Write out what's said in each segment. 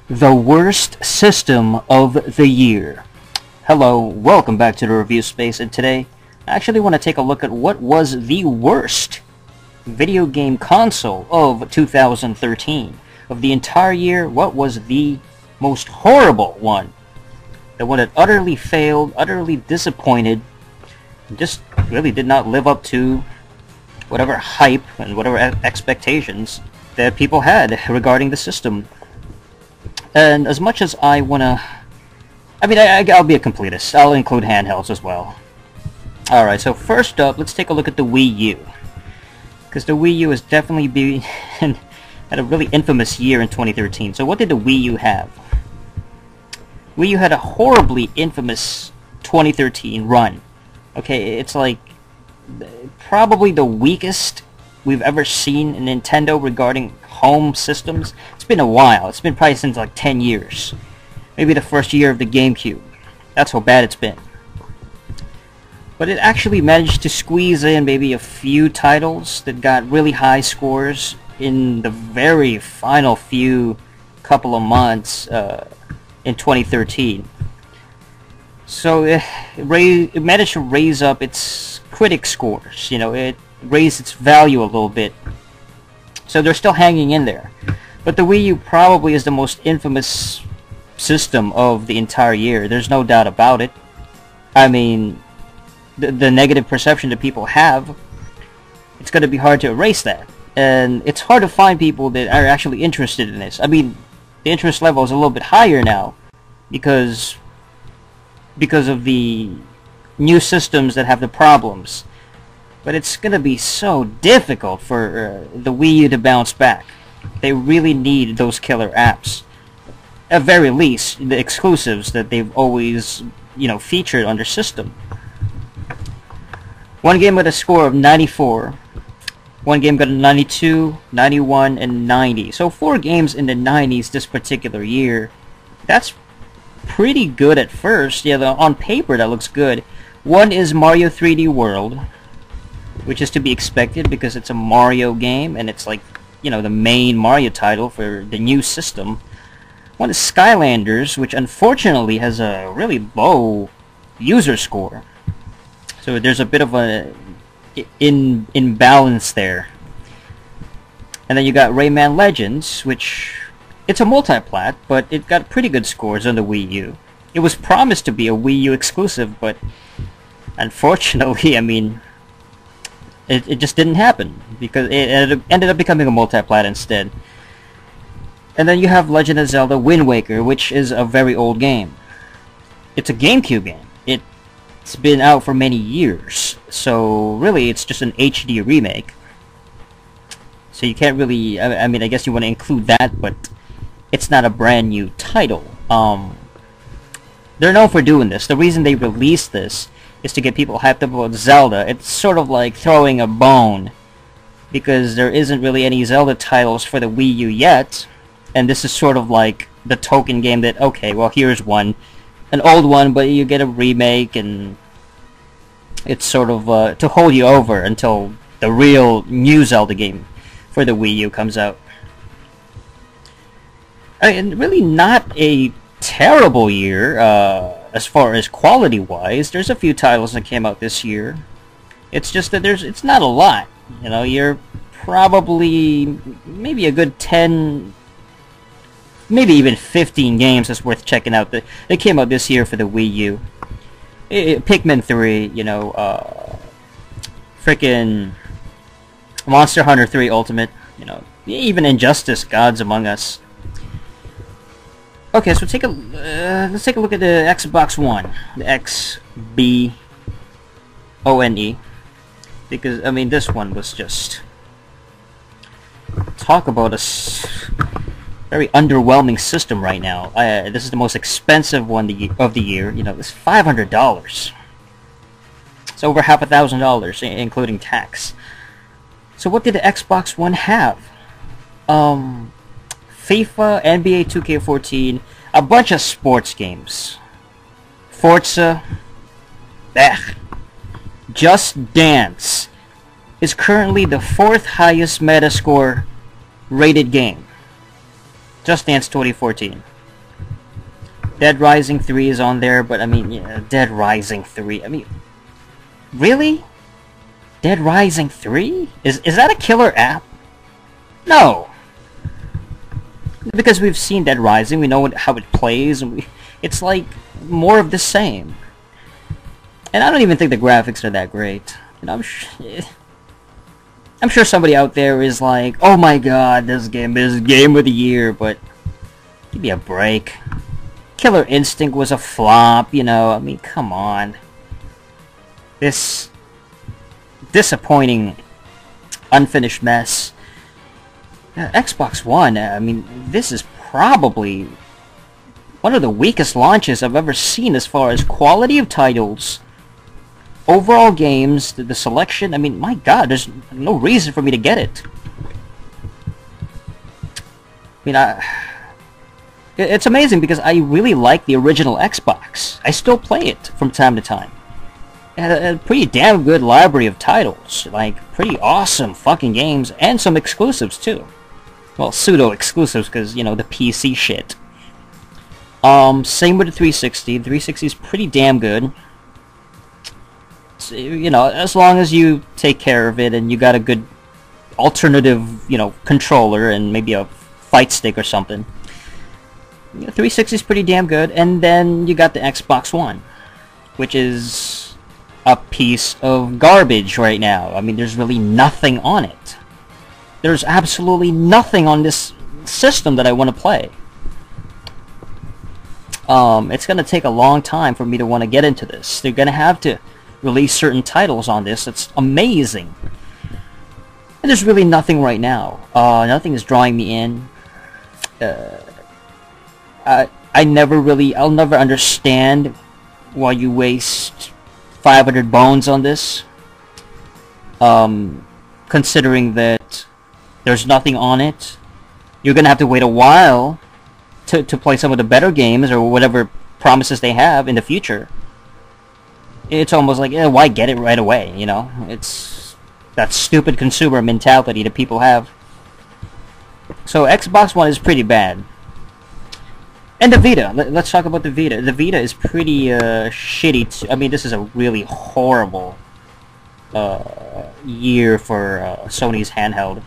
The worst system of the year. Hello, welcome back to the review space, and today I actually want to take a look at what was the worst video game console of 2013. Of the entire year, what was the most horrible one? The one that utterly failed, utterly disappointed, just really did not live up to whatever hype and whatever expectations that people had regarding the system. And as much as I wanna... I'll be a completist. I'll include handhelds as well. Alright, so first up, let's take a look at the Wii U. Because the Wii U has definitely had a really infamous year in 2013. So what did the Wii U have? Wii U had a horribly infamous 2013 run. Okay, it's like probably the weakest we've ever seen in Nintendo regarding home systems. It's been a while. It's been probably since like 10 years. Maybe the first year of the GameCube. That's how bad it's been. But it actually managed to squeeze in maybe a few titles that got really high scores in the very final few couple of months in 2013. So it managed to raise up its critic scores. You know, it raised its value a little bit. So they're still hanging in there. But the Wii U probably is the most infamous system of the entire year. There's no doubt about it. I mean, the negative perception that people have, it's going to be hard to erase that. And it's hard to find people that are actually interested in this. I mean, the interest level is a little bit higher now because of the new systems that have the problems. But it's going to be so difficult for the Wii U to bounce back. They really need those killer apps. At very least, the exclusives that they've always, featured on their system. One game with a score of 94. One game got a 92, 91, and 90. So 4 games in the 90s this particular year. That's pretty good at first. Yeah, on paper that looks good. One is Mario 3D World, which is to be expected because it's a Mario game and it's like, the main Mario title for the new system. One is Skylanders, which unfortunately has a really low user score. So there's a bit of a imbalance there. And then you got Rayman Legends, which it's a multi-plat, but it got pretty good scores on the Wii U. It was promised to be a Wii U exclusive, but unfortunately, it just didn't happen because it ended up becoming a multi-plat instead. And then you have Legend of Zelda Wind Waker, which is a very old game. It's a GameCube game. It's been out for many years, so really it's just an HD remake. So you can't really, I guess you want to include that, but it's not a brand new title. They're known for doing this. The reason they released this is to get people hyped up about Zelda. It's sort of like throwing a bone, because there isn't really any Zelda titles for the Wii U yet, and this is sort of like the token game that, okay, well here's one, an old one, but you get a remake, and it's sort of to hold you over until the real new Zelda game for the Wii U comes out. And really not a terrible year as far as quality-wise. There's a few titles that came out this year. It's just that it's not a lot. You're probably maybe a good 10, maybe even 15 games that's worth checking out. They came out this year for the Wii U. Pikmin 3, frickin' Monster Hunter 3 Ultimate, even Injustice: Gods Among Us. Okay, so let's take a look at the Xbox One, the XBONE, because this one was just, talk about a very underwhelming system right now. This is the most expensive one of the year. It's $500. It's over $1,000, including tax. So what did the Xbox One have? FIFA, NBA 2K14, a bunch of sports games. Forza, Just Dance is currently the 4th highest Metascore rated game. Just Dance 2014. Dead Rising 3 is on there, but I mean, yeah, Dead Rising 3. I mean, really? Dead Rising 3? Is that a killer app? No. Because we've seen Dead Rising, we know how it plays, and it's like more of the same. And I don't even think the graphics are that great. You know, I'm sure somebody out there is like, "Oh my God, this game is game of the year," but give me a break. Killer Instinct was a flop, you know. I mean, come on. This disappointing, unfinished mess. Xbox One, I mean, this is probably one of the weakest launches I've ever seen as far as quality of titles, overall games, the selection. I mean, my God, there's no reason for me to get it. I mean, it's amazing because I really like the original Xbox. I still play it from time to time. It had a pretty damn good library of titles, like pretty awesome fucking games, and some exclusives too. Well, pseudo-exclusives, because, you know, the PC shit. Same with the 360. The 360 is pretty damn good. So, you know, as long as you take care of it and you got a good alternative, you know, controller and maybe a fight stick or something. You know, 360 is pretty damn good. And then you got the Xbox One, which is a piece of garbage right now. I mean, there's really nothing on it. There's absolutely nothing on this system that I want to play. It's going to take a long time for me to want to get into this. They're going to have to release certain titles on this. It's amazing. And there's really nothing right now. Nothing is drawing me in. I'll never understand why you waste 500 bones on this. Considering that there's nothing on it. You're gonna have to wait a while to play some of the better games or whatever promises they have in the future. It's almost like, why get it right away, you know? It's that stupid consumer mentality that people have. So Xbox One is pretty bad. And the Vita. Let's talk about the Vita. The Vita is pretty shitty. I mean, this is a really horrible year for Sony's handheld.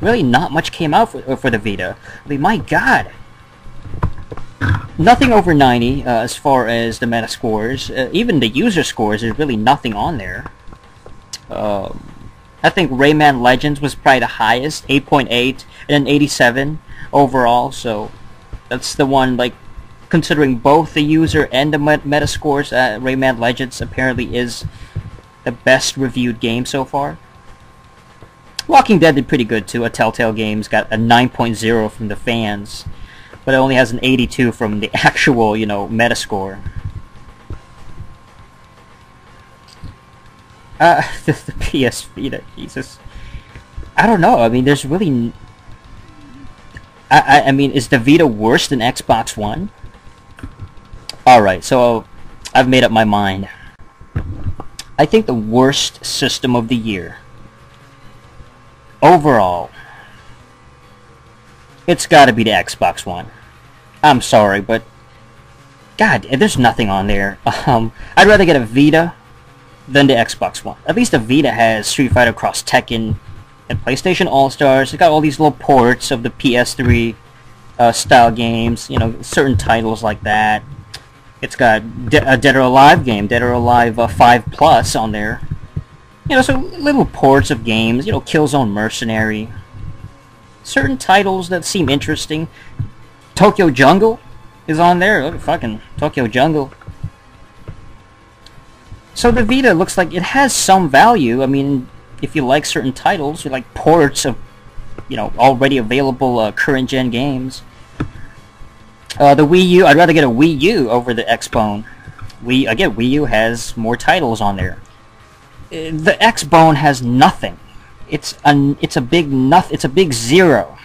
Really not much came out for the Vita. I mean, my God. Nothing over 90 as far as the meta scores. Even the user scores, there's really nothing on there. I think Rayman Legends was probably the highest, 8.8, and then 87 overall, so that's the one, like, considering both the user and the meta scores, Rayman Legends apparently is the best reviewed game so far. Walking Dead did pretty good too. A Telltale Games got a 9.0 from the fans, but it only has an 82 from the actual, you know, Metascore. The PS Vita, Jesus. I don't know. I mean, there's really... I mean, is the Vita worse than Xbox One? Alright, so I've made up my mind. I think the worst system of the year, overall, it's gotta be the Xbox One. I'm sorry, but God, there's nothing on there. I'd rather get a Vita than the Xbox One. At least the Vita has Street Fighter Cross Tekken and PlayStation All-Stars. It's got all these little ports of the PS3 style games, you know, certain titles like that. It's got a Dead or Alive game, Dead or Alive 5 Plus on there. You know, so little ports of games, you know, Killzone Mercenary. Certain titles that seem interesting. Tokyo Jungle is on there. Look at fucking Tokyo Jungle. So the Vita looks like it has some value. I mean, if you like certain titles, you like ports of, you know, already available current-gen games. The Wii U, I'd rather get a Wii U over the Xbone. Again, Wii U has more titles on there. The Xbone has nothing. It's a big zero.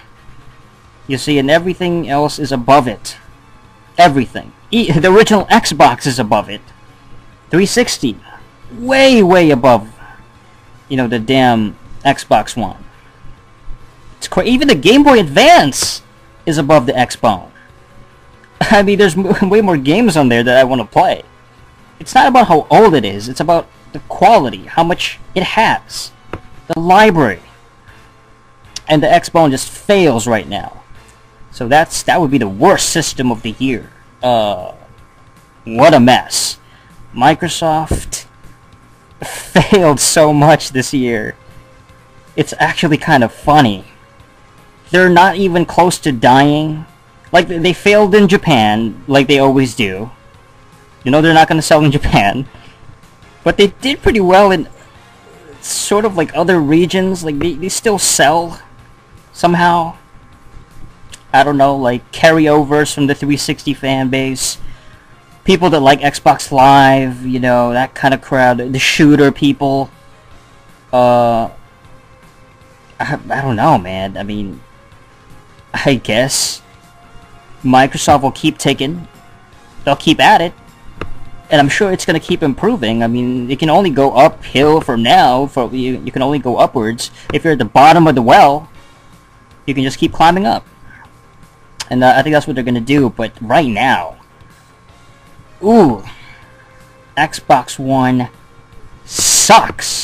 You see, and everything else is above it. Everything. The original Xbox is above it. 360, way above, you know, the damn Xbox One. It's even the Game Boy Advance is above the Xbone. I mean, there's way more games on there that I want to play. It's not about how old it is, it's about the quality, how much it has. The library. And the Xbone just fails right now. So that would be the worst system of the year. What a mess. Microsoft failed so much this year. It's actually kind of funny. They're not even close to dying. Like, they failed in Japan, like they always do. You know they're not going to sell in Japan. But they did pretty well in sort of like other regions. Like, they still sell somehow. I don't know, like carryovers from the 360 fan base. People that like Xbox Live, you know, that kind of crowd. The shooter people. I don't know, man. I mean, I guess Microsoft will keep taking. They'll keep at it. And I'm sure it's going to keep improving. I mean, it can only go uphill from now. You can only go upwards. If you're at the bottom of the well, you can just keep climbing up. And I think that's what they're going to do. But right now, ooh, Xbox One sucks.